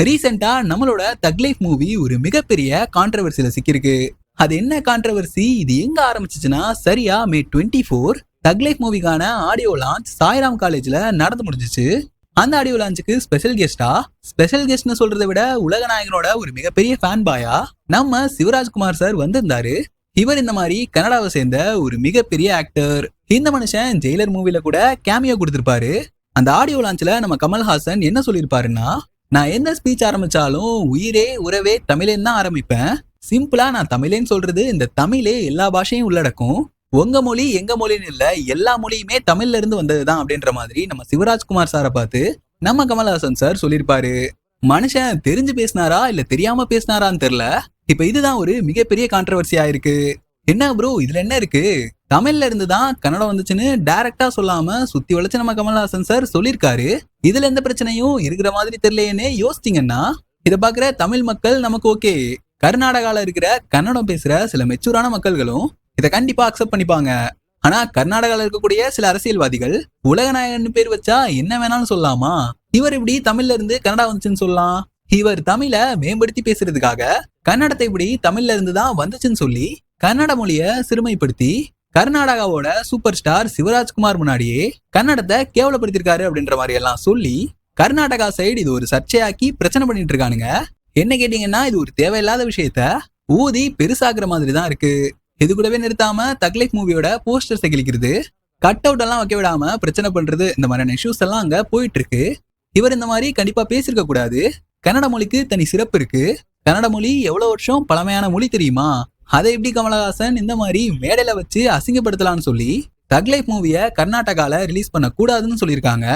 ரீசெண்டா நம்மளோட தக் லைஃப் மூவி ஒரு மிகப்பெரிய கான்ட்ரவர்சியில சிக்கிருக்கு. அது என்ன கான்ட்ரவர்சி, இது எங்க ஆரம்பிச்சுச்சுன்னா சரியா மே 24 தக் லைஃப் மூவிக்கான ஆடியோ லான்ச் சாய்ராம் காலேஜ்ல நடந்து முடிஞ்சிச்சு. அந்த ஆடியோ லான்ச்சுக்கு ஸ்பெஷல் கெஸ்ட்னு சொல்றதை விட உலக நாயகனோட ஒரு மிகப்பெரிய ஃபேன் பாயா நம்ம சிவராஜ்குமார் சார் வந்திருந்தாரு. இவர் இந்த மாதிரி கனடாவை சேர்ந்த ஒரு மிகப்பெரிய ஆக்டர். இந்த மனுஷன் ஜெயிலர் மூவில கூட கேமியோ கொடுத்திருப்பாரு. அந்த ஆடியோ லான்ச்ல நம்ம கமல்ஹாசன் என்ன சொல்லியிருப்பாருன்னா, நான் எந்த ஸ்பீச் ஆரம்பிச்சாலும் உயிரே உறவே தமிழேன்னு தான் ஆரம்பிப்பேன். சிம்பிளா நான் தமிழேன்னு சொல்றது இந்த தமிழே எல்லா பாஷையும் உள்ளடக்கும். உங்க மொழி எங்க மொழின்னு இல்ல, எல்லா மொழியுமே தமிழ்ல இருந்து வந்ததுதான் அப்படின்ற மாதிரி நம்ம சிவராஜ்குமார் சாரை பார்த்து நம்ம கமல்ஹாசன் சார் சொல்லியிருப்பாரு. மனுஷன் தெரிஞ்சு பேசினாரா இல்ல தெரியாம பேசினாரான்னு தெரியல. இப்ப இதுதான் ஒரு மிகப்பெரிய கான்ட்ரவர்சியா இருக்கு. என்ன ப்ரோ இதுல என்ன இருக்கு, தமிழ்ல இருந்து தான் கன்னடம் வந்துச்சுன்னு டைரக்டா சொல்லாம சுத்தி வளைச்சு நம்ம கமல்ஹாசன் சார் சொல்லியிருக்காரு. இதுல எந்த பிரச்சனையும் இருக்கிற மாதிரி தெரியலையேன்னு யோசிச்சிங்கன்னா இதை பாக்குற தமிழ் மக்கள் நமக்கு ஓகே, கர்நாடகால இருக்கிற கன்னடம் பேசுற சில மெச்சூரான மக்கள்களும் இதை கண்டிப்பா அக்செப்ட் பண்ணிப்பாங்க. ஆனா கர்நாடகால இருக்கக்கூடிய சில அரசியல்வாதிகள் உலகநாயகன் பேர் வச்சா என்ன வேணாலும் சொல்லலாமா, இவர் இப்படி தமிழ்ல இருந்து கன்னடா வந்துச்சுன்னு சொல்லலாம், இவர் தமிழ மேம்படுத்தி பேசுறதுக்காக கன்னடத்தை இப்படி தமிழ்ல இருந்து தான் வந்துச்சுன்னு சொல்லி கன்னட மொழிய சிறுமைப்படுத்தி கர்நாடகாவோட சூப்பர் ஸ்டார் சிவராஜ்குமார் முன்னாடியே கன்னடத்தை கேவலப்படுத்திருக்காரு அப்படின்ற மாதிரி எல்லாம் சொல்லி கர்நாடகா சைடு இது ஒரு சர்ச்சையாக்கி பிரச்சனை பண்ணிட்டு இருக்கானுங்க. என்ன கேட்டீங்கன்னா இது ஒரு தேவையில்லாத விஷயத்த ஊதி பெருசாக்குற மாதிரி தான் இருக்கு. இது கூடவே நிறுத்தாம தக் லைஃப் மூவியோட போஸ்டர்ஸை கிழிக்கிறது, கட் அவுட் எல்லாம் வைக்க விடாம பிரச்சனை பண்றது, இந்த மாதிரியான இஷ்யூஸ் எல்லாம் அங்க போயிட்டு இருக்கு. இவர் இந்த மாதிரி கண்டிப்பா பேசியிருக்க கூடாது. கன்னட மொழிக்கு தனி சிறப்பு இருக்கு. கன்னட மொழி எவ்வளவு வருஷம் பழமையான மொழி தெரியுமா, அதை எப்படி கமலஹாசன் இந்த மாதிரி மேடையில வச்சு அசிங்கப்படுத்தலாம்னு சொல்லி தக் லைஃப் மூவிய கர்நாடகால ரிலீஸ் பண்ண கூடாதுன்னு சொல்லியிருக்காங்க.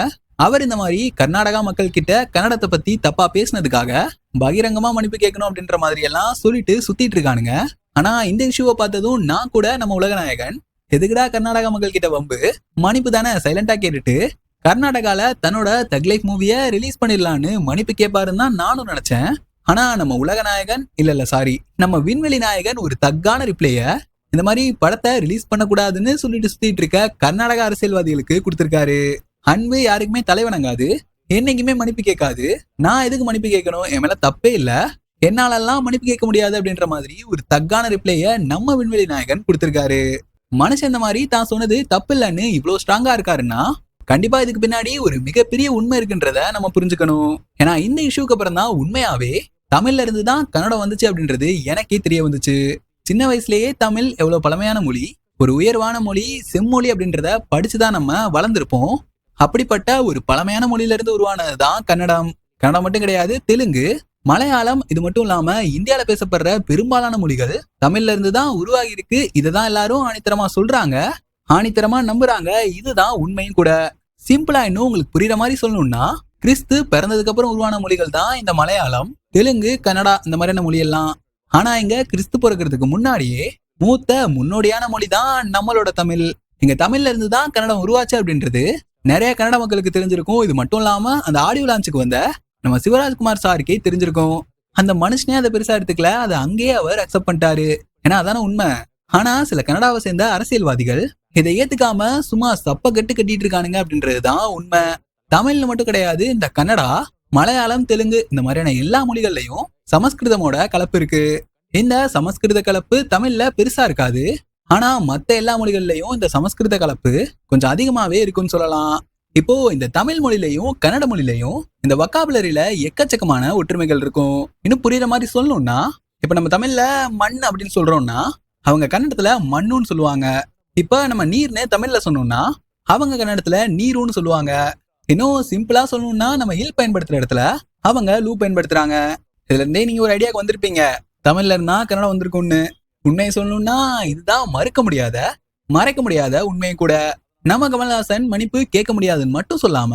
அவர் இந்த மாதிரி கர்நாடகா மக்கள் கிட்ட கன்னடத்தை பத்தி தப்பா பேசினதுக்காக பகிரங்கமா மன்னிப்பு கேட்கணும் அப்படின்ற மாதிரி எல்லாம் சொல்லிட்டு சுத்திட்டு இருக்கானுங்க. ஆனா இந்த இஷ்யூவை பார்த்ததும் நான் கூட நம்ம உலகநாயகன் எதுக்குடா கர்நாடகா மக்கள் கிட்ட வம்பு, மன்னிப்பு தானே சைலண்டா கேட்டுட்டு கர்நாடகால தன்னோட தக் லைஃப் மூவிய ரிலீஸ் பண்ணிடலான்னு மன்னிப்பு கேட்பாருன்னு தான் நானும் நினைச்சேன். ஆனா நம்ம உலகநாயகன் சாரி நம்ம விண்வெளி நாயகன் ஒரு தக்கான ரிப்ளைய இந்த மாதிரி படத்தை ரிலீஸ் பண்ணக்கூடாதுன்னு சொல்லிட்டு சுத்திட்டு இருக்க கர்நாடக அரசியல்வாதிகளுக்கு கொடுத்திருக்காரு. அன்பு யாருக்குமே தலைவணங்காது, என்னைக்குமே மன்னிப்பு கேட்காது. நான் எதுக்கு மன்னிப்பு கேட்கணும், என் மேல தப்பே இல்ல, என்னாலெல்லாம் மன்னிப்பு கேட்க முடியாது அப்படின்ற மாதிரி ஒரு தக்கான ரிப்ளைய நம்ம விண்வெளி நாயகன் கொடுத்திருக்காரு. மனுஷன் இந்த மாதிரி தான் சொன்னது தப்பு இல்லைன்னு இவ்வளவு ஸ்ட்ராங்கா இருக்காருன்னா கண்டிப்பா இதுக்கு பின்னாடி ஒரு மிகப்பெரிய உண்மை இருக்குன்றத நம்ம புரிஞ்சுக்கணும். ஏன்னா இந்த இஷ்யூக்கு அப்புறம் தான் உண்மையாவே தமிழ்ல இருந்து தான் கன்னடம் வந்துச்சு அப்படின்றது எனக்கே தெரிய வந்துச்சு. சின்ன வயசுலயே தமிழ் எவ்வளவு பழமையான மொழி, ஒரு உயர்வான மொழி, செம்மொழி அப்படின்றத படிச்சுதான் நம்ம வளர்ந்துருப்போம். அப்படிப்பட்ட ஒரு பழமையான மொழியில இருந்து உருவானதுதான் கன்னடம். கன்னடம் மட்டும் கிடையாது, தெலுங்கு, மலையாளம், இது மட்டும் இல்லாம இந்தியால பேசப்படுற பெரும்பாலான மொழிகள் தமிழ்ல இருந்து தான் உருவாகி இருக்கு. இததான் எல்லாரும் ஆணித்தரமா சொல்றாங்க, ஆணித்தரமா நம்புறாங்க. இதுதான் உண்மையும் கூட. சிம்பிளா இன்னும் உங்களுக்கு புரியுற மாதிரி சொல்லணும்னா, கிறிஸ்து பிறந்ததுக்கு அப்புறம் உருவான மொழிகள் தான் இந்த மலையாளம், தெலுங்கு, கன்னடா இந்த மாதிரியான மொழி எல்லாம். ஆனா இங்க கிறிஸ்து பிறக்கிறதுக்கு முன்னாடியே மூத்த முன்னோடியான மொழி தான் நம்மளோட தமிழ். இங்க தமிழ்ல இருந்து தான் கன்னடம் உருவாச்சு அப்படின்றது நிறைய கன்னட மக்களுக்கு தெரிஞ்சிருக்கும். இது மட்டும் இல்லாம அந்த ஆடியோ லான்ச்சுக்கு வந்த நம்ம சிவராஜ்குமார் சாருக்கே தெரிஞ்சிருக்கும். அந்த மனுஷனே அதை பெருசா எடுத்துக்கல, அதை அங்கேயே அவர் அக்செப்ட் பண்ணிட்டாரு. ஏன்னா அதான உண்மை. ஆனா சில கனடாவை சேர்ந்த அரசியல்வாதிகள் இதை ஏத்துக்காம சும்மா சப்ப கட்டிட்டு இருக்கானுங்க அப்படின்றதுதான் உண்மை. தமிழ்ல மட்டும் கிடையாது, இந்த கன்னடா, மலையாளம், தெலுங்கு இந்த மாதிரியான எல்லா மொழிகள்லயும் சமஸ்கிருதமோட கலப்பு இருக்கு. இந்த சமஸ்கிருத கலப்பு தமிழ்ல பெருசா இருக்காது, ஆனா மத்த எல்லா மொழிகள்லயும் இந்த சமஸ்கிருத கலப்பு கொஞ்சம் அதிகமாவே இருக்குன்னு சொல்லலாம். இப்போ இந்த தமிழ் மொழிலையும் கன்னட மொழிலையும் இந்த வொக்காபுலரியில எக்கச்சக்கமான ஒற்றுமைகள் இருக்கும். இன்னும் புரியுற மாதிரி சொல்லணும்னா, இப்ப நம்ம தமிழ்ல மண் அப்படின்னு சொல்றோம்னா அவங்க கன்னடத்துல மண்ணுன்னு சொல்லுவாங்க. இப்ப நம்ம நீர்னு தமிழ்ல சொன்னோம்னா அவங்க கன்னடத்துல நீருன்னு சொல்லுவாங்க. இன்னும் சிம்பிளா சொல்லணும்னா நம்ம ஹில் பயன்படுத்துற இடத்துல அவங்க லூ பயன்படுத்துறாங்க. இதுல இருந்தே நீங்க ஒரு ஐடியாக்கு வந்திருப்பீங்க தமிழ்ல இருந்தா கன்னடம் வந்திருக்கும்னு. உண்மையை சொல்லணும்னா இதுதான் மறைக்க முடியாத உண்மையும் கூட. நம்ம கமல்ஹாசன் மன்னிப்பு கேட்க முடியாதுன்னு மட்டும் சொல்லாம,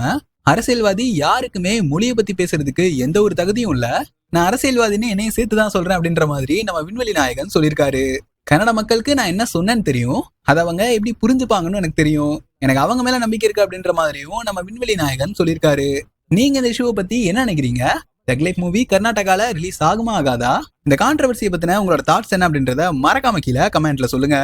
அரசியல்வாதி யாருக்குமே மொழியை பத்தி பேசுறதுக்கு எந்த ஒரு தகுதியும் இல்ல, நான் அரசியல்வாதின்னு என்னையும் சேர்த்துதான் சொல்றேன் அப்படின்ற மாதிரி நம்ம விண்வெளி நாயகன் சொல்லியிருக்காரு. கன்னட மக்களுக்கு நான் என்ன சொன்னேன்னு தெரியும், அதை அவங்க எப்படி புரிஞ்சுப்பாங்கன்னு எனக்கு தெரியும், எனக்கு அவங்க மேல நம்பிக்கை இருக்கு அப்படின்ற மாதிரியும் நம்ம விண்வெளி நாயகன் சொல்லியிருக்காரு. நீங்க இந்த இஷ்யூவை பத்தி என்ன நினைக்கிறீங்க? தக் லைஃப் மூவி கர்நாடகால ரிலீஸ் ஆகுமா ஆகாதா? இந்த கான்ட்ரவர்சியை பத்தின உங்களோட தாட்ஸ் என்ன அப்படின்றத மறக்காம கீழே கமெண்ட்ல சொல்லுங்க.